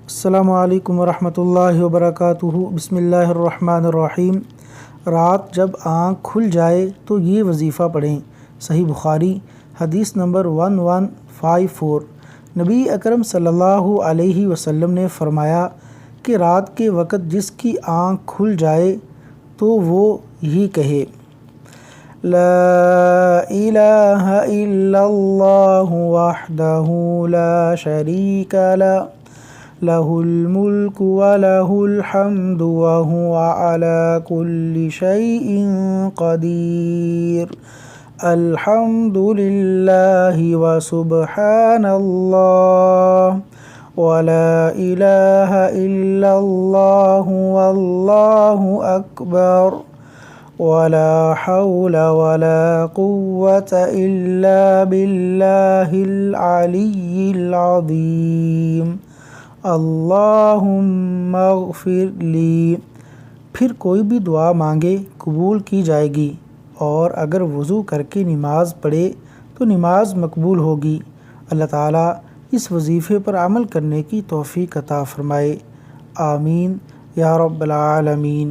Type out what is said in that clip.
अस्सलामु अलैकुम वरहमतुल्लाहि वबरकातुहू। बिस्मिल्लाहिर्रहमानिर्रहीम। रात जब आँख खुल जाए तो ये वजीफ़ा पढ़ें। सही बुखारी हदीस नंबर 1154। नबी अकरम सल्लल्लाहु अलैहि वसल्लम ने फ़रमाया कि रात के वक़्त जिसकी आँख खुल जाए तो वो यही कहे, ला इलाहा इल्लल्लाहु वहदहू ला शरीका लह, लहुल मुल्कु व लहुल हम्दु व हुवा अला कुल्लि शैइन क़दीर। अल्हम्दुलिल्लाहि व सुब्हानल्लाह व ला इलाहा इल्लल्लाहु वल्लाहु अकबर वला हौला वला कुव्वता इल्ला बिल्लाहिल अलिय्यिल अज़ीम। अल्लाहुम्मा अग़फ़िर ली। फिर कोई भी दुआ मांगे कबूल की जाएगी, और अगर वज़ू करके नमाज़ पढ़े तो नमाज मकबूल होगी। अल्लाह ताला इस वजीफ़े पर अमल करने की तौफ़ीक़ अता फ़रमाए। आमीन या रब्बल आलमीन।